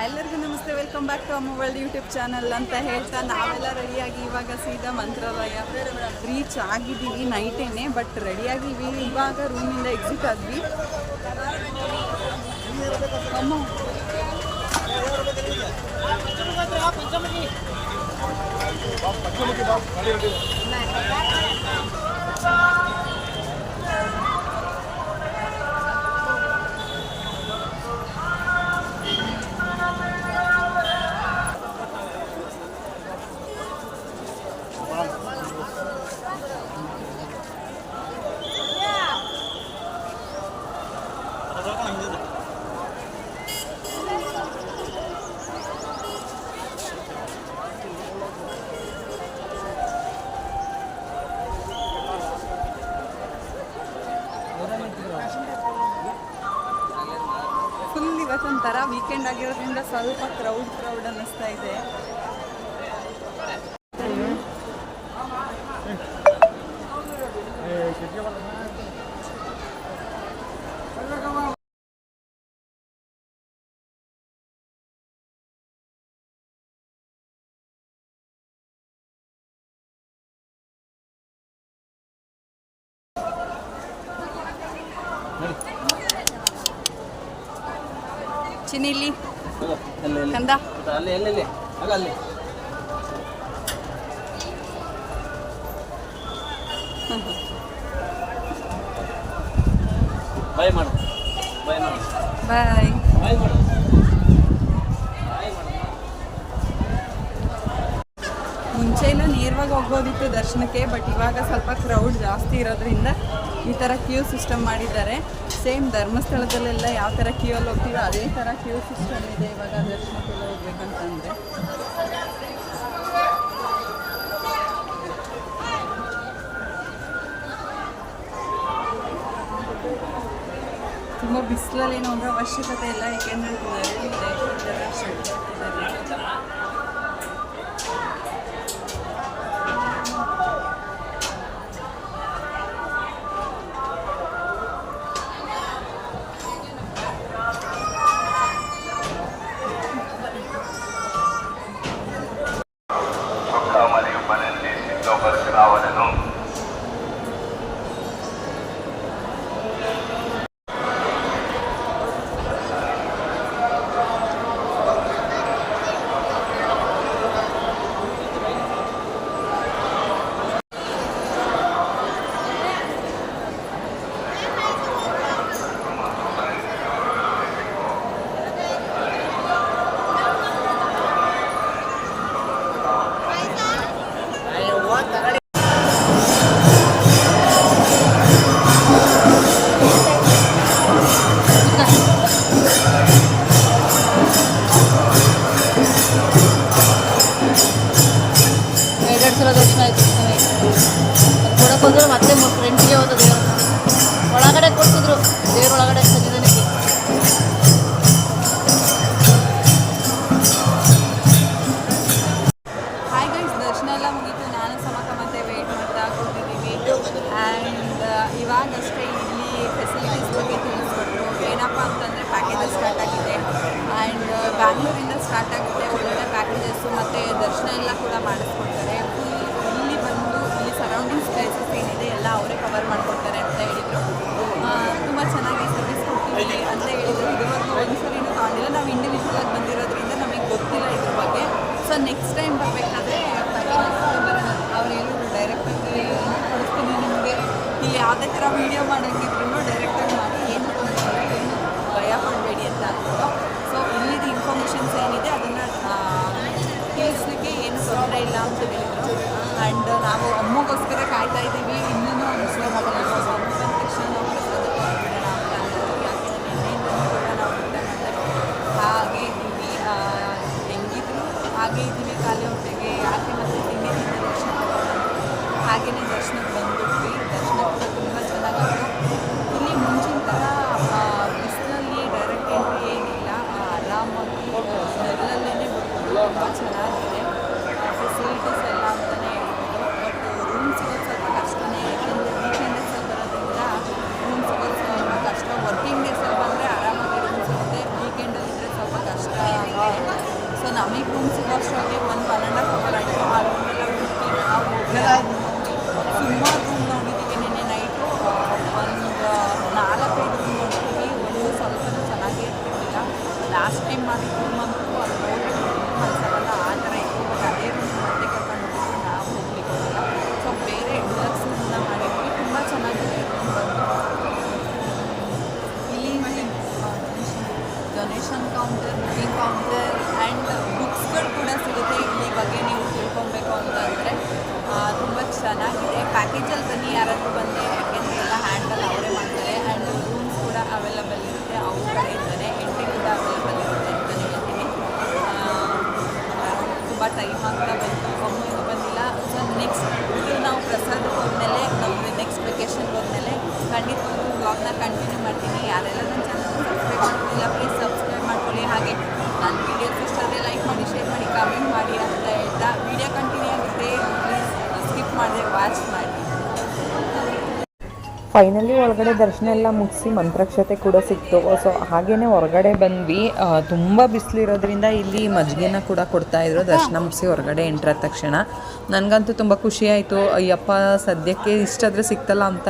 ಎಲ್ಲರಿಗೂ ನಮಸ್ತೆ, welcome back to ಅಮ್ಮ ವರ್ಲ್ಡ್ ಯೂಟ್ಯೂಬ್ ಚಾನಲ್ ಅಂತ ಹೇಳ್ತಾ ನಾವೆಲ್ಲ ರೆಡಿಯಾಗಿ ಇವಾಗ ಸೀದಾ ಮಂತ್ರಾಲಯ ರೀಚ್ ಆಗಿದ್ದೀವಿ. ನೈಟೇನೆ ಬಟ್ ರೆಡಿಯಾಗಿವಿ. ಇವಾಗ ರೂಮಿಂದ ಎಕ್ಸಿಟ್ ಆದ್ವಿ. ಅಮ್ಮ ಫುಲ್ ಇವತ್ತೊಂಥರ ವೀಕೆಂಡ್ ಆಗಿರೋದ್ರಿಂದ ಸ್ವಲ್ಪ ಕ್ರೌಡ್ ಅನ್ನಿಸ್ತಾ ಇದೆ. ಚಿನ್ನಿಲಿ ಕಂದ ಬಾಯ್ ಮಾಡು ಬಾಯ್. ಮುಂಚೆ ಎಲ್ಲ ನೇರವಾಗಿ ಹೋಗ್ಬೋದಿತ್ತು ದರ್ಶನಕ್ಕೆ, ಬಟ್ ಇವಾಗ ಸ್ವಲ್ಪ ಕ್ರೌಡ್ ಜಾಸ್ತಿ ಇರೋದ್ರಿಂದ ಈ ಥರ ಕ್ಯೂ ಸಿಸ್ಟಮ್ ಮಾಡಿದ್ದಾರೆ. ಸೇಮ್ ಧರ್ಮಸ್ಥಳದಲ್ಲೆಲ್ಲ ಯಾವ ಥರ ಕ್ಯೂ ಅಲ್ಲಿ ಹೋಗ್ತೀವೋ ಅದೇ ಥರ ಕ್ಯೂ ಸಿಸ್ಟಮ್ ಇದೆ ಇವಾಗ ದರ್ಶನಕ್ಕೆಲ್ಲ ಹೋಗ್ಬೇಕಂತಂದರೆ. ತುಂಬ ಬಿಸಿಲಲ್ಲಿ ಏನು ಹೋಗೋ ಅವಶ್ಯಕತೆ ಇಲ್ಲ, ಏಕೆಂದರೆ ದರ್ಶನ ಆಯ್ತು. ಕೊಡಕ್ಕೆ ಹೋದ್ರೆ ಮತ್ತೆ ಫ್ರೆಂಡ್ಗೆ ಹೋದ ದೇವರು ಒಳಗಡೆ ಕೊಡ್ತಿದ್ರು, ದೇವ್ರ ಒಳಗಡೆ ಸನ್ನಿಧಾನಕ್ಕೆ. ಹಾಯ್ ಗೈಸ್, ದರ್ಶನ ಎಲ್ಲ ಮುಗೀತು. ನಾನು ಸಮಕ ಮತ್ತೆ ವೇಟ್ ಮಾಡ್ತಾ ಕೂತಿದ್ದೀವಿ. ಆ್ಯಂಡ್ ಇವಾಗಷ್ಟೇ ಇಲ್ಲಿ ಫೆಸಿಲಿಟೀಸ್ ಬಗ್ಗೆ ತಿಳಿಸ್ಕೊಟ್ರು. ಏನಪ್ಪ ಅಂತಂದರೆ ಪ್ಯಾಕೇಜಸ್ ಸ್ಟಾರ್ಟ್ ಆಗಿದೆ. ಆ್ಯಂಡ್ ಬ್ಯಾಂಗ್ಳೂರಿಂದ ಸ್ಟಾರ್ಟ್ ಆಗುತ್ತೆ ಒಳ್ಳೊಳ್ಳೆ ಪ್ಯಾಕೇಜಸ್ಸು, ಮತ್ತು ದರ್ಶನ ಎಲ್ಲ ಕೂಡ ಮಾಡಿಸ್ಕೊಡ್ತಾರೆ. ಇಲ್ಲಿ ಬಂದು ಇಲ್ಲಿ ಸರೌಂಡಿಂಗ್ಸ್ ಪ್ಲೇಸಸ್ ಏನಿದೆ ಎಲ್ಲ ಅವರೇ ಕವರ್ ಮಾಡಿಕೊಡ್ತಾರೆ ಅಂತ ಹೇಳಿದರು. ತುಂಬ ಚೆನ್ನಾಗಿ ಸರ್ವಿಸ್ ಕೊಡ್ತೀವಿ ಅಂತ ಹೇಳಿದರು. ಇದುವರೆಗೂ ಒಂದು ಸರಿನೂ ತಗೊಂಡಿಲ್ಲ. ನಾವು ಇಂಡಿವಿಜುವಲಾಗಿ ಬಂದಿರೋದ್ರಿಂದ ನಮಗೆ ಗೊತ್ತಿಲ್ಲ ಇದ್ರ ಬಗ್ಗೆ. ಸೊ ನೆಕ್ಸ್ಟ್ ಟೈಮ್ ಬರಬೇಕಾದ್ರೆ ಪ್ಯಾಕೇಜಸ್ ಬರೋಣ. ಅವ್ರು ಹೇಳಿದ್ರು ಡೈರೆಕ್ಟಾಗಿ ಕೊಡಿಸ್ತೀನಿ ನಿಮಗೆ, ಇಲ್ಲಿ ಯಾವುದೇ ಥರ ವೀಡಿಯೋ ಮಾಡೋಂಗಿದ್ರು ಡೈರೆಕ್ಟಾಗಿ ಮಾಡಿ, ಏನು ಭಯ ಪಡಬೇಡಿ ಅಂತ ಅಂದ್ಬಿಟ್ಟು. ಸೊ ಇಲ್ಲಿದ್ದು ಇನ್ಫಾರ್ಮೇಷನ್ಸ್ ಏನಿದೆ ಅದನ್ನು ತಿಳಿಸ್ಲಿಕ್ಕೆ ಏನು ತೊಂದರೆ ಇಲ್ಲ ಅಂತ ಹೇಳಿದರು. ಆ್ಯಂಡ್ ನಾವು ಅಮ್ಮಗೋಸ್ಕರ ಕಾಯ್ತಾ ಇದ್ದೀವಿ. ಇನ್ನೂ ಅನಿಸ್ಲೋ ಅಮ್ಮ ಬಂದ ತಕ್ಷಣ ನಾವು ಪ್ರಸಾದಕ್ಕೆ ಹೋಗ್ಬಿಡೋಣ ಅಂತ ಅಂದರು. ಯಾಕೆಂದರೆ ನಿನ್ನೆಯಿಂದ ಕೂಡ ನಾವು ಊಟ ಮಾಡಿದೆ ಹಾಗೆ ಇದ್ದೀವಿ. ಹೆಂಗಿದ್ರು ಹಾಗೆ ಇದ್ದೀವಿ ಖಾಲಿ ಹೊಟ್ಟೆಗೆ. ಯಾಕೆ ಮತ್ತು ತಿಂಡಿ ತಿಂದ ದರ್ಶನ ಹಾಗೆಯೇ ದರ್ಶನಕ್ಕೆ ಬಂದ್ಬಿಟ್ವಿ. ದರ್ಶನ ಕೂಡ ತುಂಬ ಚೆನ್ನಾಗಿತ್ತು. ಇಲ್ಲಿ ಮುಂಚಿನ ಥರ ಬಿಸಿಲಲ್ಲಿ ಡೈರೆಕ್ಟ್ ಎಂಟ್ರಿ ಏನಿಲ್ಲ, ಆರಾಮಾಗಿ ನೆರಳಲ್ಲೇ ಬರ್ಬೋದು. ತುಂಬ ಚೆನ್ನಾಗಿದೆ ಫೆಸಿಲಿಟೀಸ್ ಎಲ್ಲ ಅಂತಲೇ ಹೇಳ್ಬೋದು. ಬಟ್ ರೂಮ್ ಸಿಗೋದು ಸ್ವಲ್ಪ ಕಷ್ಟನೇ, ಯಾಕೆಂದರೆ ವೀಕೆಂಡ್ ಡೇಸಲ್ಲಿ ಬರೋದ್ರಿಂದ ರೂಮ್ ಸಿಗೋದು ಸ್ವಲ್ಪ ಕಷ್ಟ. ವರ್ಕಿಂಗ್ ಡೇಸಲ್ಲಿ ಬಂದರೆ ಆರಾಮಾಗಿ ರೂಮ್ ಸಿಗುತ್ತೆ, ವೀಕೆಂಡಲ್ಲಿದ್ದರೆ ಸ್ವಲ್ಪ ಕಷ್ಟ ಸೊ ನಮಗೆ ರೂಮ್ ಸಿಗೋಷ್ಟೊಳಗೆ 1.5 ಅವರ್ ಆಯಿತು. ಆ ರೂಮೆಲ್ಲ ಹುಡುಕಿ ನಾವು ಸುಮಾರು ರೂಮ್ ನೋಡಿದ್ದೀವಿ. ನಿನ್ನೆ ನೈಟು ಒಂದು 4-5 ರೂಮ್ ನೋಡ್ತೀವಿ. ಒಂದು ಸ್ವಲ್ಪನೂ ಚೆನ್ನಾಗಿ ಇರ್ತಿರಲಿಲ್ಲ. ಲಾಸ್ಟ್ ಟೈಮ್ ಮಾಡಿದ ರೂಮ್ ಅಂತೂ ಅದು ನೋಡಿದ್ರೆ ಅನ್ಸಲ್ಲ, ಆ ಥರ ಇತ್ತು. ಬಟ್ ಅದೇ ರೂಮ್ ಮತ್ತೆ ಕರ್ಕೊಂಡು ಹೋಗಿದ್ದು ನಾವು ಹೋಗ್ಲಿಕ್ಕೆ ಹೋಗಿಲ್ಲ. ಸೊ ಬೇರೆ ಡಿಲಕ್ಸ್ ರೂಮ್ನ ಮಾಡಿದ್ವಿ. ತುಂಬ ಚೆನ್ನಾಗಿದೆ ರೂಮ್ ಬಂದು. ಇಲ್ಲಿ donation counter, booking counter and ಬುಕ್ಸ್ಗಳು ಕೂಡ ಸಿಗುತ್ತೆ. ಇಲ್ಲಿ ಬಗ್ಗೆ ನೀವು ತಿಳ್ಕೊಬೇಕು ಅಂತಂದರೆ ತುಂಬ ಚೆನ್ನಾಗಿದೆ. ಪ್ಯಾಕೇಜಲ್ಲಿ ಬನ್ನಿ ಯಾರಾದರೂ ಬಂದರೆ, ಯಾಕೆಂದರೆ ಎಲ್ಲ ಹ್ಯಾಂಡಲ್ ಅವರೇ ಮಾಡ್ತಾರೆ. ಆ್ಯಂಡ್ ರೂಮ್ಸ್ ಕೂಡ ಅವೈಲಬಲ್ ಇರುತ್ತೆ ಅವ್ರ ಕಡೆಯಿಂದಲೇ. ಎಂಟ್ರಿ ಕೂಡ ಅವೈಲಬಲ್ ಇರುತ್ತೆ ಅಂತಲೇ ಹೇಳ್ತೀನಿ. ತುಂಬ ಟೈಮ್ ಆಗ್ತಾ ಬಂತು, ಒಮ್ಮೆ ಬಂದಿಲ್ಲ. ಸೊ ನೆಕ್ಸ್ಟ್ ಇದು ನಾವು ಪ್ರಸಾದಕ್ಕೆ ಹೋದ್ಮೇಲೆ, ನಮ್ಮದು ನೆಕ್ಸ್ಟ್ ವೆಕೇಷನ್ಗೆ ಹೋದ್ಮೇಲೆ ಖಂಡಿತವಾಗ್ಲೂ ವ್ಲಾಗ್ನ ಕಂಟಿನ್ಯೂ ಮಾಡ್ತೀನಿ. ಯಾರೆಲ್ಲ ನನ್ನ ಚಾನಲ್ನ ಸಬ್ಸ್ಕ್ರೈಬ್ ಮಾಡ್ಕೊಂಡಿಲ್ಲ ಪ್ಲೀಸ್ ಸಬ್ಸ್ಕ್ರೈಬ್ ಮಾಡ್ಕೊಳ್ಳಿ. ಹಾಗೆ ನನ್ನ ವೀಡಿಯೋಸ್ ಇಷ್ಟ ಆದರೆ ಲೈಕ್ ಮಾಡಿ, ಶೇರ್ ಮಾಡಿ, ಕಮೆಂಟ್ ಮಾಡಿ ಅಂತ ಹೇಳ್ತಾ ವೀಡಿಯೋ ಕಂಟಿನ್ಯೂ ಆಗುತ್ತೆ. ಪ್ಲೀಸ್ ಸ್ಕಿಪ್ ಮಾಡದೆ ವಾಚ್ ಮಾಡಿ. ಫೈನಲಿ ಒಳಗಡೆ ದರ್ಶನ ಎಲ್ಲ ಮುಗಿಸಿ ಮಂತ್ರಾಕ್ಷತೆ ಕೂಡ ಸಿಕ್ತು. ಸೊ ಹಾಗೆಯೇ ಹೊರಗಡೆ ಬಂದ್ವಿ. ತುಂಬ ಬಿಸಿಲಿರೋದ್ರಿಂದ ಇಲ್ಲಿ ಮಜ್ಜಿಗೆನ ಕೂಡ ಕೊಡ್ತಾಯಿದ್ರು ದರ್ಶನ ಮುಗಿಸಿ ಹೊರಗಡೆ ಎಂಟ್ರಾದ ತಕ್ಷಣ. ನನಗಂತೂ ತುಂಬ ಖುಷಿಯಾಯಿತು. ಅಯ್ಯಪ್ಪ ಸದ್ಯಕ್ಕೆ ಇಷ್ಟಾದರೆ ಸಿಕ್ತಲ್ಲ ಅಂತ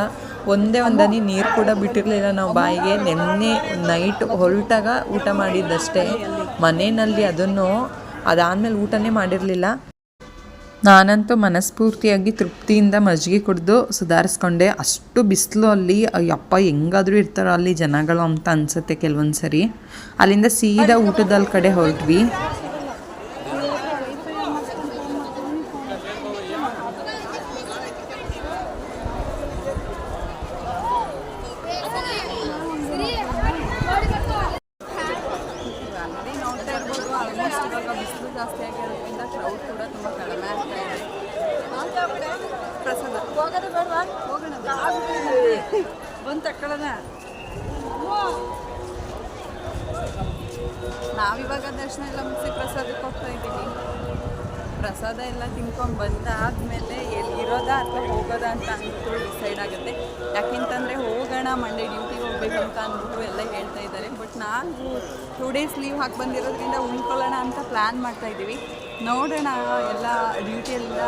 ಒಂದೇ ಒಂದನಿ ನೀರು ಕೂಡ ಬಿಟ್ಟಿರಲಿಲ್ಲ ನಾವು ಬಾಯಿಗೆ. ನೆನ್ನೆ ನೈಟ್ ಹೊರಟಾಗ ಊಟ ಮಾಡಿದ್ದಷ್ಟೇ ಮನೆಯಲ್ಲಿ. ಅದನ್ನು ಅದಾದಮೇಲೆ ಊಟನೇ ಮಾಡಿರಲಿಲ್ಲ. ನಾನಂತೂ ಮನಸ್ಫೂರ್ತಿಯಾಗಿ ತೃಪ್ತಿಯಿಂದ ಮಜ್ಜಿಗೆ ಕುಡಿದು ಸುಧಾರಿಸ್ಕೊಂಡೆ. ಅಷ್ಟು ಬಿಸಿಲು ಅಲ್ಲಿ, ಅಯ್ಯಪ್ಪ ಹೆಂಗಾದರೂ ಇರ್ತಾರೋ ಅಲ್ಲಿ ಜನಗಳು ಅಂತ ಅನಿಸುತ್ತೆ ಕೆಲವೊಂದು ಸರಿ. ಅಲ್ಲಿಂದ ಸೀದಾ ಊಟದ ಕಡೆ ಹೊರಟ್ವಿ. ಬಿಸಿಲು ಜಾಸ್ತಿ ಆಗಿರೋದ್ರಿಂದ ಕ್ರೌಡ್ ಕೂಡ ತುಂಬ ಕಡಿಮೆ ಆಗ್ತಾ ಇದೆ. ಪ್ರಸಾದ ಹೋಗೋಣ ಬಂದು ತಕ್ಕೊಳ್ಳೋಣ. ನಾವಿವಾಗ ದರ್ಶನ ಎಲ್ಲ ಮುಗಿಸಿ ಪ್ರಸಾದಕ್ಕೆ ಹೋಗ್ತಾ ಇದ್ದೀವಿ. ಪ್ರಸಾದ ಎಲ್ಲ ತಿನ್ಕೊಂಡು ಬಂದಾದಮೇಲೆ ಎಲ್ಲಿರೋದಾ ಅಥವಾ ಹೋಗೋದಾ ಅಂತ ಅಂದ್ಬಿಟ್ಟು ಡಿಸೈಡ್ ಆಗುತ್ತೆ. ಯಾಕೆಂತಂದರೆ ಹೋಗೋಣ ಮಂಡೇ ಡ್ಯೂಟಿಗೆ ಹೋಗ್ಬೇಕು ಅಂತ ಅಂದ್ಬಿಟ್ಟು ಎಲ್ಲ ಹೇಳ್ತಾ ಇದ್ದಾರೆ. ಬಟ್ ನಾವು 2 ಡೇಸ್ ಲೀವ್ ಹಾಕಿ ಬಂದಿರೋದ್ರಿಂದ ಉಳ್ಕೊಳ್ಳೋಣ ಅಂತ ಪ್ಲ್ಯಾನ್ ಮಾಡ್ತಾಯಿದ್ದೀವಿ. ನೋಡೋಣ. ಎಲ್ಲ ಡ್ಯೂಟಿಯೆಲ್ಲ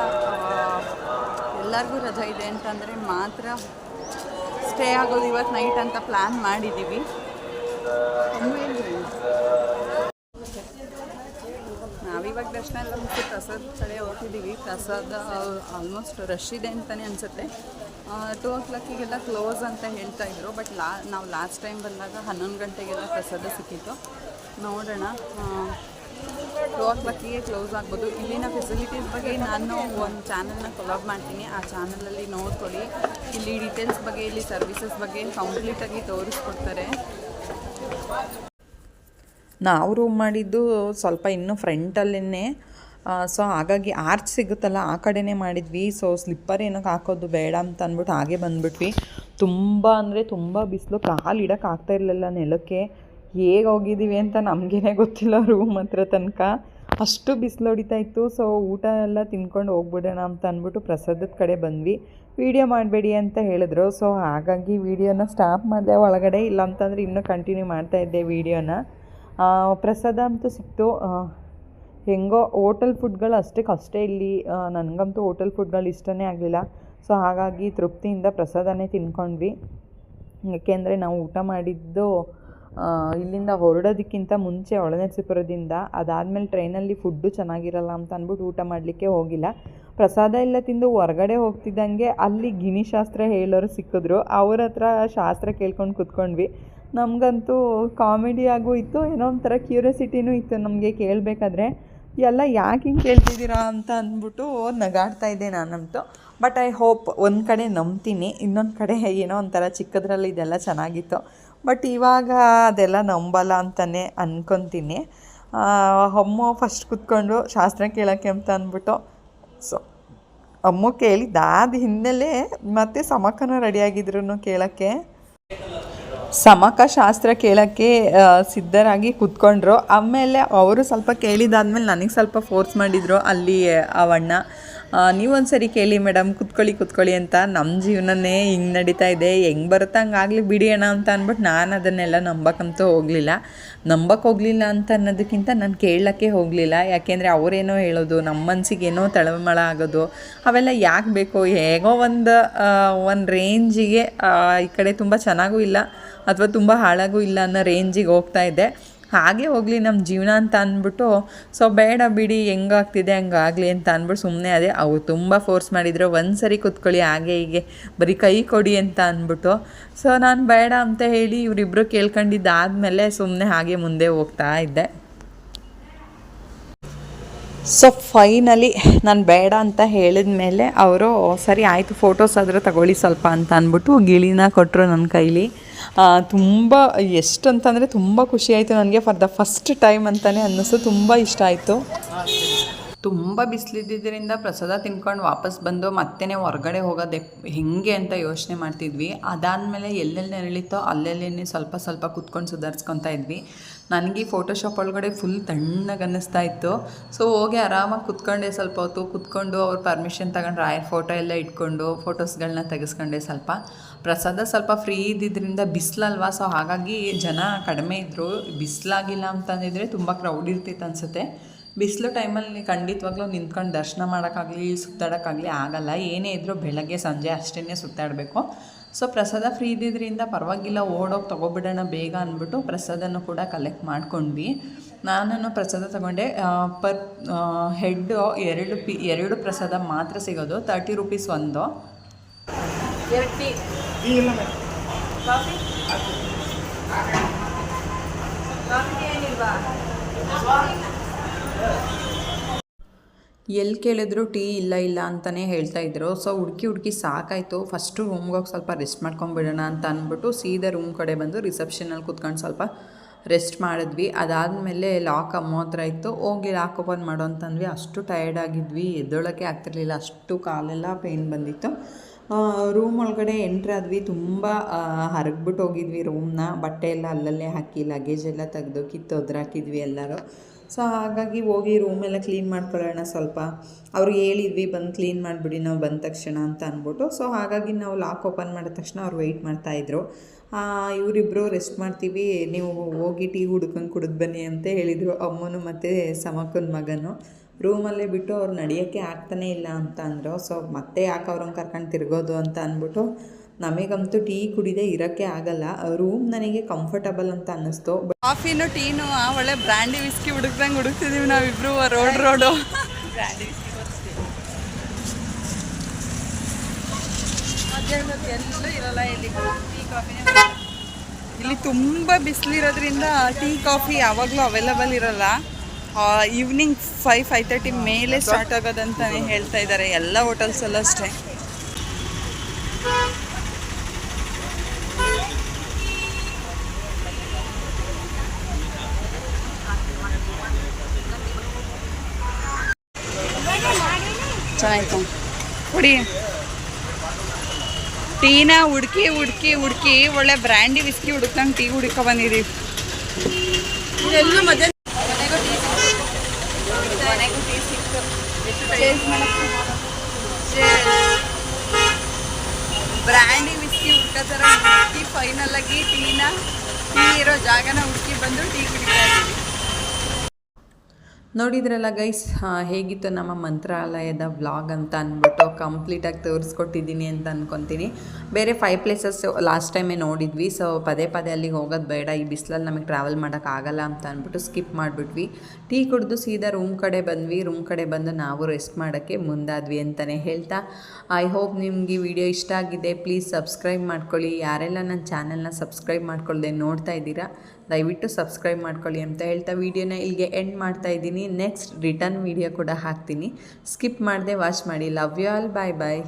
ಎಲ್ಲರಿಗೂ ರಜೆ ಇದೆ ಅಂತಂದರೆ ಮಾತ್ರ ಸ್ಟೇ ಆಗೋದು ಇವತ್ತು ನೈಟ್ ಅಂತ ಪ್ಲ್ಯಾನ್ ಮಾಡಿದ್ದೀವಿ. ನಾವಿವಾಗ ದರ್ಶನ ಎಲ್ಲ ಮುಗಿಸಿ ಪ್ರಸಾದ ಕಡೆ ಹೊರಟಿದ್ದೀವಿ. ಪ್ರಸಾದ ಆಲ್ಮೋಸ್ಟ್ ರಶ್ ಇದೆ ಅಂತಲೇ ಅನಿಸುತ್ತೆ. 2 o'clock ಕ್ಲೋಸ್ ಅಂತ ಹೇಳ್ತಾಯಿದ್ರು. ಬಟ್ ನಾವು ಲಾಸ್ಟ್ ಟೈಮ್ ಬಂದಾಗ 11 ಗಂಟೆಗೆಲ್ಲ ಪ್ರಸಾದ ಸಿಕ್ಕಿತ್ತು. ನೋಡೋಣ. 2 o'clock ಕ್ಲೋಸ್ ಆಗ್ಬೋದು. ಇಲ್ಲಿನ ಫೆಸಿಲಿಟೀಸ್ ಬಗ್ಗೆ ನಾನು ಒಂದು ಚಾನಲ್ನ ಕೊಲಾಬ್ ಮಾಡ್ತೀನಿ. ಆ ಚಾನಲಲ್ಲಿ ನೋಡ್ಕೊಳ್ಳಿ. ಇಲ್ಲಿ ಡೀಟೇಲ್ಸ್ ಬಗ್ಗೆ, ಇಲ್ಲಿ ಸರ್ವಿಸಸ್ ಬಗ್ಗೆ ಕಂಪ್ಲೀಟಾಗಿ ತೋರಿಸ್ಕೊಡ್ತಾರೆ. ನಾವು ರೂಮ್ ಮಾಡಿದ್ದು ಸ್ವಲ್ಪ ಇನ್ನೂ ಫ್ರಂಟಲ್ಲೇ. ಸೊ ಹಾಗಾಗಿ ಆರ್ಚ್ ಸಿಗುತ್ತಲ್ಲ ಆ ಕಡೆನೇ ಮಾಡಿದ್ವಿ. ಸೊ ಸ್ಲಿಪ್ಪರ್ ಏನಕ್ಕೆ ಹಾಕೋದು ಬೇಡ ಅಂತ ಅಂದ್ಬಿಟ್ಟು ಹಾಗೆ ಬಂದುಬಿಟ್ವಿ. ತುಂಬ ಅಂದರೆ ತುಂಬ ಬಿಸಿಲು, ಕಾಲು ಇಡೋಕ್ಕೆ ಆಗ್ತಾ ಇರಲಿಲ್ಲ ನೆಲಕ್ಕೆ. ಹೇಗೆ ಹೋಗಿದ್ದೀವಿ ಅಂತ ನಮಗೇನೆ ಗೊತ್ತಿಲ್ಲ ರೂಮ್ ಹತ್ರ ತನಕ. ಅಷ್ಟು ಬಿಸಿಲು ಹೊಡಿತಾ ಇತ್ತು. ಸೊ ಊಟ ಎಲ್ಲ ತಿನ್ಕೊಂಡು ಹೋಗ್ಬಿಡೋಣ ಅಂತ ಅಂದ್ಬಿಟ್ಟು ಪ್ರಸಾದದ ಕಡೆ ಬಂದ್ವಿ. ವೀಡಿಯೋ ಮಾಡಬೇಡಿ ಅಂತ ಹೇಳಿದ್ರು. ಸೊ ಹಾಗಾಗಿ ವೀಡಿಯೋನ ಸ್ಟಾಪ್ ಮಾಡಿದೆ ಒಳಗಡೆ. ಇಲ್ಲ ಅಂತಂದರೆ ಇನ್ನೂ ಕಂಟಿನ್ಯೂ ಮಾಡ್ತಾಯಿದ್ದೆ ವೀಡಿಯೋನ. ಪ್ರಸಾದ ಅಂತೂ ಸಿಕ್ತು. ಹೆಂಗೋ ಹೋಟೆಲ್ ಫುಡ್ಗಳು ಅಷ್ಟೇ ಇಲ್ಲಿ. ನನಗಂತೂ ಹೋಟೆಲ್ ಫುಡ್ಗಳು ಇಷ್ಟನೇ ಆಗಲಿಲ್ಲ. ಸೊ ಹಾಗಾಗಿ ತೃಪ್ತಿಯಿಂದ ಪ್ರಸಾದನೇ ತಿನ್ಕೊಂಡ್ವಿ. ಏಕೆಂದರೆ ನಾವು ಊಟ ಮಾಡಿದ್ದು ಇಲ್ಲಿಂದ ಹೊರಡೋದಕ್ಕಿಂತ ಮುಂಚೆ ಹೊಳೆನರಸೀಪುರದಿಂದ. ಅದಾದಮೇಲೆ ಟ್ರೈನಲ್ಲಿ ಫುಡ್ಡು ಚೆನ್ನಾಗಿರಲ್ಲ ಅಂತ ಅಂದ್ಬಿಟ್ಟು ಊಟ ಮಾಡಲಿಕ್ಕೆ ಹೋಗಿಲ್ಲ. ಪ್ರಸಾದ ಎಲ್ಲ ತಿಂದು ಹೊರಗಡೆ ಹೋಗ್ತಿದ್ದಂಗೆ ಅಲ್ಲಿ ಗಿಣಿಶಾಸ್ತ್ರ ಹೇಳೋರು ಸಿಕ್ಕಿದ್ರು. ಅವ್ರ ಹತ್ರ ಶಾಸ್ತ್ರ ಕೇಳ್ಕೊಂಡು ಕೂತ್ಕೊಂಡ್ವಿ. ನಮಗಂತೂ ಕಾಮಿಡಿಯಾಗೂ ಇತ್ತು, ಏನೋ ಒಂಥರ ಕ್ಯೂರಿಯಾಸಿಟಿನೂ ಇತ್ತು ನಮಗೆ ಕೇಳಬೇಕಾದ್ರೆ. ಎಲ್ಲ ಯಾಕೆ ಹಿಂಗೆ ಕೇಳ್ತಿದ್ದೀರಾ ಅಂತ ಅಂದ್ಬಿಟ್ಟು ನಗಾಡ್ತಾ ಇದ್ದೆ ನಾನಂತೂ. ಬಟ್ ಐ ಹೋಪ್ ಒಂದು ಕಡೆ ನಂಬ್ತೀನಿ, ಇನ್ನೊಂದು ಕಡೆ ಏನೋ ಒಂಥರ ಚಿಕ್ಕದ್ರಲ್ಲಿ ಇದೆಲ್ಲ ಚೆನ್ನಾಗಿತ್ತು. ಬಟ್ ಇವಾಗ ಅದೆಲ್ಲ ನಂಬಲ್ಲ ಅಂತಲೇ ಅಂದ್ಕೊತೀನಿ. ಅಮ್ಮ ಫಸ್ಟ್ ಕೂತ್ಕೊಂಡು ಶಾಸ್ತ್ರ ಕೇಳೋಕ್ಕೆ ಅಂತ ಅಂದ್ಬಿಟ್ಟು. ಸೊ ಅಮ್ಮ ಕೇಳಿದ್ದಾದ ಹಿನ್ನೆಲೆ ಮತ್ತು ಸಮಕ್ಕನ ರೆಡಿಯಾಗಿದ್ರು ಕೇಳೋಕ್ಕೆ. ಸಮಕ ಶಾಸ್ತ್ರ ಕೇಳೋಕ್ಕೆ ಸಿದ್ಧರಾಗಿ ಕೂತ್ಕೊಂಡ್ರು. ಆಮೇಲೆ ಅವರು ಸ್ವಲ್ಪ ಕೇಳಿದಾದ್ಮೇಲೆ ನನಗೆ ಸ್ವಲ್ಪ ಫೋರ್ಸ್ ಮಾಡಿದರು ಅಲ್ಲಿ ಅವಣ್ಣ. ನೀವೊಂದು ಸರಿ ಕೇಳಿ ಮೇಡಮ್, ಕೂತ್ಕೊಳ್ಳಿ ಅಂತ. ನಮ್ಮ ಜೀವನನೇ ಹಿಂಗೆ ನಡೀತಾ ಇದೆ, ಹೆಂಗೆ ಬರುತ್ತೆ ಹಂಗಾಗಲಿ ಬಿಡಿ ಅಣ್ಣ ಅಂತ ಅಂದ್ಬಿಟ್ಟು ನಾನು ಅದನ್ನೆಲ್ಲ ನಂಬಕ್ಕಂತೂ ಹೋಗಲಿಲ್ಲ. ನಂಬಕ್ಕೆ ಹೋಗಲಿಲ್ಲ ಅಂತ ಅನ್ನೋದಕ್ಕಿಂತ ನಾನು ಕೇಳೋಕ್ಕೆ ಹೋಗಲಿಲ್ಲ. ಯಾಕೆಂದರೆ ಅವರೇನೋ ಹೇಳೋದು, ನಮ್ಮ ಮನಸ್ಸಿಗೆ ಏನೋ ತಳಮಳ ಆಗೋದು, ಅವೆಲ್ಲ ಯಾಕೆ ಬೇಕು? ಹೇಗೋ ಒಂದು ರೇಂಜಿಗೆ ಈ ಕಡೆ ತುಂಬ ಚೆನ್ನಾಗೂ ಇಲ್ಲ ಅಥವಾ ತುಂಬ ಹಾಳಾಗೂ ಇಲ್ಲ ಅನ್ನೋ ರೇಂಜಿಗೆ ಹೋಗ್ತಾಯಿದ್ದೆ. ಹಾಗೆ ಹೋಗಲಿ ನಮ್ಮ ಜೀವನ ಅಂತ ಅಂದ್ಬಿಟ್ಟು ಸೊ ಬೇಡ ಬಿಡಿ, ಹೆಂಗಾಗ್ತಿದೆ ಹಂಗಾಗಲಿ ಅಂತ ಅಂದ್ಬಿಟ್ಟು ಸುಮ್ಮನೆ ಅದೇ. ಅವ್ರು ತುಂಬ ಫೋರ್ಸ್ ಮಾಡಿದ್ರು, ಒಂದು ಸರಿ ಕೂತ್ಕೊಳ್ಳಿ ಹಾಗೆ ಹೀಗೆ ಬರೀ ಕೈ ಕೊಡಿ ಅಂತ ಅಂದ್ಬಿಟ್ಟು. ಸೊ ನಾನು ಬೇಡ ಅಂತ ಹೇಳಿ ಇವರಿಬ್ಬರು ಕೇಳ್ಕೊಂಡಿದ್ದಾದಮೇಲೆ ಸುಮ್ಮನೆ ಹಾಗೆ ಮುಂದೆ ಹೋಗ್ತಾ ಇದ್ದೆ. ಸೊ ಫೈನಲಿ ನಾನು ಬೇಡ ಅಂತ ಹೇಳಿದ ಮೇಲೆ ಅವರು ಸರಿ ಆಯಿತು ಫೋಟೋಸ್ ಆದರೂ ತಗೊಳ್ಳಿ ಸ್ವಲ್ಪ ಅಂತ ಅಂದ್ಬಿಟ್ಟು ಗಿಳಿನ ಕೊಟ್ಟರು ನನ್ನ ಕೈಲಿ. ತುಂಬ ಎಷ್ಟು ಅಂತಂದರೆ ತುಂಬ ಖುಷಿಯಾಯಿತು ನನಗೆ. ಫಾರ್ ದ ಫಸ್ಟ್ ಟೈಮ್ ಅಂತಲೇ ಅನ್ನಿಸ್ತು, ತುಂಬ ಇಷ್ಟ ಆಯಿತು. ತುಂಬ ಬಿಸಿಲಿದ್ದರಿಂದ ಪ್ರಸಾದ ತಿನ್ಕೊಂಡು ವಾಪಸ್ ಬಂದು ಮತ್ತೆ ಹೊರಗಡೆ ಹೋಗೋದೆ ಹೇಗೆ ಅಂತ ಯೋಚನೆ ಮಾಡ್ತಿದ್ವಿ. ಅದಾದಮೇಲೆ ಎಲ್ಲೆಲ್ಲಿ ನೆರಳಿತ್ತೋ ಅಲ್ಲೆಲ್ಲೇ ಸ್ವಲ್ಪ ಕೂತ್ಕೊಂಡು ಸುಧಾರಿಸ್ಕೊತಾ ಇದ್ವಿ. ನನಗೆ ಫೋಟೋಶಾಪ್ ಒಳಗಡೆ ಫುಲ್ ತಣ್ಣಗೆ ಅನ್ನಿಸ್ತಾ ಇತ್ತು. ಸೊ ಹೋಗಿ ಆರಾಮಾಗಿ ಕೂತ್ಕೊಂಡೆ, ಸ್ವಲ್ಪ ಹೊತ್ತು ಕೂತ್ಕೊಂಡು ಅವ್ರ ಪರ್ಮಿಷನ್ ತಗೊಂಡು ಫೋಟೋ ಎಲ್ಲ ಇಟ್ಕೊಂಡು ಫೋಟೋಸ್ಗಳನ್ನ ತೆಗೆಸ್ಕೊಂಡೆ. ಪ್ರಸಾದ ಸ್ವಲ್ಪ ಫ್ರೀ ಇದ್ದಿದ್ದರಿಂದ ಬಿಸಿಲಲ್ವಾ, ಸೊ ಹಾಗಾಗಿ ಜನ ಕಡಿಮೆ ಇದ್ದರು. ಬಿಸಿಲಾಗಿಲ್ಲ ಅಂತಂದಿದ್ರೆ ತುಂಬ ಕ್ರೌಡ್ ಇರ್ತಿತ್ತು ಅನಿಸುತ್ತೆ. ಬಿಸಿಲು ಟೈಮಲ್ಲಿ ಖಂಡಿತವಾಗ್ಲೂ ನಿಂತ್ಕೊಂಡು ದರ್ಶನ ಮಾಡೋಕ್ಕಾಗಲಿ ಸುತ್ತಾಡೋಕ್ಕಾಗಲಿ ಆಗಲ್ಲ. ಏನೇ ಇದ್ದರೂ ಬೆಳಗ್ಗೆ ಸಂಜೆ ಅಷ್ಟೇ ಸುತ್ತಾಡಬೇಕು. ಸೊ ಪ್ರಸಾದ ಫ್ರೀ ಇದ್ದಿದ್ದರಿಂದ ಪರವಾಗಿಲ್ಲ, ಓಡೋಗಿ ತೊಗೊಬಿಡೋಣ ಬೇಗ ಅಂದ್ಬಿಟ್ಟು ಪ್ರಸಾದನೂ ಕೂಡ ಕಲೆಕ್ಟ್ ಮಾಡ್ಕೊಂಡ್ವಿ. ನಾನು ಪ್ರಸಾದ ತೊಗೊಂಡೆ. ಪರ್ ಹೆಡ್ಡು ಎರಡು ಪ್ರಸಾದ ಮಾತ್ರ ಸಿಗೋದು, 30 ರೂಪೀಸ್ ಒಂದು. 2 ಟೀ ಕಾಫಿ ಏನಿಲ್ವಾ? ಎಲ್ಲಿ ಕೇಳಿದ್ರು ಟೀ ಇಲ್ಲ ಅಂತಲೇ ಹೇಳ್ತಾಯಿದ್ರು. ಸೊ ಹುಡುಕಿ ಸಾಕಾಯಿತು. ಫಸ್ಟು ರೂಮ್ಗೆ ಹೋಗಿ ಸ್ವಲ್ಪ ರೆಸ್ಟ್ ಮಾಡ್ಕೊಂಬಿಡೋಣ ಅಂತ ಅಂದ್ಬಿಟ್ಟು ಸೀದಾ ರೂಮ್ ಕಡೆ ಬಂದು ರಿಸೆಪ್ಷನಲ್ಲಿ ಕೂತ್ಕೊಂಡು ಸ್ವಲ್ಪ ರೆಸ್ಟ್ ಮಾಡಿದ್ವಿ. ಅದಾದಮೇಲೆ ಲಾಕ್ ಅಮ್ಮೋ ಹತ್ರ ಇತ್ತು, ಹೋಗಿ ಲಾಕ್ ಓಪನ್ ಮಾಡೋ ಅಂತಂದ್ವಿ. ಅಷ್ಟು ಟಯರ್ಡ್ ಆಗಿದ್ವಿ, ಎದ್ದೊಳಕ್ಕೆ ಆಗ್ತಿರ್ಲಿಲ್ಲ, ಅಷ್ಟು ಕಾಲೆಲ್ಲ ಪೇಯ್ನ್ ಬಂದಿತ್ತು. ರೂಮ್ ಒಳಗಡೆ ಎಂಟ್ರಾದ್ವಿ. ತುಂಬ ಹರಗ್ಬಿಟ್ಟು ಹೋಗಿದ್ವಿ ರೂಮ್ನ. ಬಟ್ಟೆ ಎಲ್ಲ ಅಲ್ಲಲ್ಲೇ ಹಾಕಿ ಲಗೇಜ್ ಎಲ್ಲ ತೆಗೆದು ಕಿತ್ತೊದ್ರಾಕಿದ್ವಿ ಎಲ್ಲರೂ. ಸೊ ಹಾಗಾಗಿ ಹೋಗಿ ರೂಮೆಲ್ಲ ಕ್ಲೀನ್ ಮಾಡ್ಕೊಳ್ಳೋಣ ಸ್ವಲ್ಪ. ಅವ್ರಿಗೆ ಹೇಳಿದ್ವಿ ಬಂದು ಕ್ಲೀನ್ ಮಾಡಿಬಿಡಿ ನಾವು ಬಂದ ತಕ್ಷಣ ಅಂತ ಅಂದ್ಬಿಟ್ಟು. ಸೊ ಹಾಗಾಗಿ ನಾವು ಲಾಕ್ ಓಪನ್ ಮಾಡಿದ ತಕ್ಷಣ ಅವ್ರು ವೆಯ್ಟ್ ಮಾಡ್ತಾಯಿದ್ರು. ಇವರಿಬ್ಬರು ರೆಸ್ಟ್ ಮಾಡ್ತೀವಿ, ನೀವು ಹೋಗಿ ಟೀ ಹುಡ್ಕೊಂಡು ಕುಡಿದು ಬನ್ನಿ ಅಂತ ಹೇಳಿದರು ಅಮ್ಮನು ಮತ್ತು ಸಮಕ್ಕನ ಮಗನು. ರೂಮಲ್ಲೇ ಬಿಟ್ಟು ಅವ್ರು ನಡೆಯೋಕ್ಕೆ ಆಗ್ತಾನೇ ಇಲ್ಲ ಅಂತ ಅಂದರು. ಸೊ ಮತ್ತೆ ಯಾಕೆ ಅವ್ರನ್ನ ಕರ್ಕೊಂಡು ತಿರ್ಗೋದು ಅಂತ ಅಂದ್ಬಿಟ್ಟು ನಮಗಂತೂ ಟೀ ಕುಡಿದೇ ಇರೋಕ್ಕೆ ಆಗಲ್ಲ. ರೂಮ್ ನನಗೆ ಕಂಫರ್ಟಬಲ್ ಅಂತ ಅನ್ನಿಸ್ತು. ಕಾಫಿನೂ ಟೀನು ಒಳ್ಳೆ ಬ್ರ್ಯಾಂಡಿ ವಿಸ್ಕಿ ಹುಡುಕ್ತಿದ್ದೀವಿ ನಾವಿಬ್ರು ರೋಡು ಬ್ರ್ಯಾಂಡಿ ಎಲ್ಲೂ ಇರಲ್ಲ ಇಲ್ಲಿ. ಟೀ ಕಾಫಿನೇ ಇಲ್ಲಿ ತುಂಬ ಬಿಸಿಲಿರೋದ್ರಿಂದ ಟೀ ಕಾಫಿ ಯಾವಾಗಲೂ ಅವೈಲಬಲ್ ಇರಲ್ಲ. ಈವ್ನಿಂಗ್ 5:30 ಮೇಲೆ ಸ್ಟಾರ್ಟ್ ಆಗೋದಂತಲೇ ಹೇಳ್ತಾ ಇದ್ದಾರೆ ಎಲ್ಲ ಹೋಟೆಲ್ಸಲ್ಲೂ ಅಷ್ಟೇ. ಚೆನ್ನಾಯ್ತು ಕುಡಿ. ಟೀನ ಹುಡುಕಿ ಒಳ್ಳೆ ಬ್ರ್ಯಾಂಡಿ ವಿಸ್ಕಿ ಹುಡುಕ್ದಂಗೆ ಟೀ ಹುಡುಕ ಬಂದಿದ್ದೀವಿ. ಮನೆಗೂ ಟೀ ಸಿಕ್ತು. ಬ್ರ್ಯಾಂಡಿ ವಿಸ್ಕಿ ಹುಡ್ಕೋತರ ಹುಡುಕಿ ಫೈನಲಾಗಿ ಟೀ ಇರೋ ಜಾಗನ ಹುಡುಕಿ ಬಂದು ಟೀ ಕುಡಿತಾ ಇದ್ದೀವಿ. ನೋಡಿದ್ರಲ್ಲ ಗೈಸ್, ಹೇಗಿತ್ತು ನಮ್ಮ ಮಂತ್ರಾಲಯದ ವ್ಲಾಗ್ ಅಂತ ಅಂದ್ಬಿಟ್ಟು ಕಂಪ್ಲೀಟಾಗಿ ತೋರಿಸ್ಕೊಟ್ಟಿದ್ದೀನಿ ಅಂತ ಅಂದ್ಕೊತೀನಿ. ಬೇರೆ 5 ಪ್ಲೇಸಸ್ ಲಾಸ್ಟ್ ಟೈಮೇ ನೋಡಿದ್ವಿ. ಸೊ ಪದೇ ಅಲ್ಲಿಗೆ ಹೋಗೋದು ಬೇಡ, ಈ ಬಿಸಿಲಲ್ಲಿ ನಮಗೆ ಟ್ರಾವೆಲ್ ಮಾಡೋಕ್ಕಾಗಲ್ಲ ಅಂತ ಅಂದ್ಬಿಟ್ಟು ಸ್ಕಿಪ್ ಮಾಡಿಬಿಟ್ವಿ. ಟೀ ಕುಡಿದು ಸೀದಾ ರೂಮ್ ಕಡೆ ಬಂದ್ವಿ. ರೂಮ್ ಕಡೆ ಬಂದು ನಾವು ರೆಸ್ಟ್ ಮಾಡೋಕ್ಕೆ ಮುಂದಾದ್ವಿ ಅಂತಲೇ ಹೇಳ್ತಾ, ಐ ಹೋಪ್ ನಿಮಗೆ ಈ ವಿಡಿಯೋ ಇಷ್ಟ ಆಗಿದೆ. ಪ್ಲೀಸ್ ಸಬ್ಸ್ಕ್ರೈಬ್ ಮಾಡ್ಕೊಳ್ಳಿ. ಯಾರೆಲ್ಲ ನನ್ನ ಚಾನಲ್ನ ಸಬ್ಸ್ಕ್ರೈಬ್ ಮಾಡ್ಕೊಳ್ಳದೆ ನೋಡ್ತಾ ಇದ್ದೀರಾ ದಯವಿಟ್ಟು ಸಬ್ಸ್ಕ್ರೈಬ್ ಮಾಡ್ಕೊಳ್ಳಿ ಅಂತ ಹೇಳ್ತಾ ವಿಡಿಯೋನ ಇಲ್ಲಿಗೆ ಎಂಡ್ ಮಾಡ್ತಾ ಇದ್ದೀನಿ. ನೆಕ್ಸ್ಟ್ ರಿಟರ್ನ್ ವಿಡಿಯೋ ಕೂಡ ಹಾಕ್ತೀನಿ, ಸ್ಕಿಪ್ ಮಾಡದೆ ವಾಚ್ ಮಾಡಿ. Love you all, bye bye.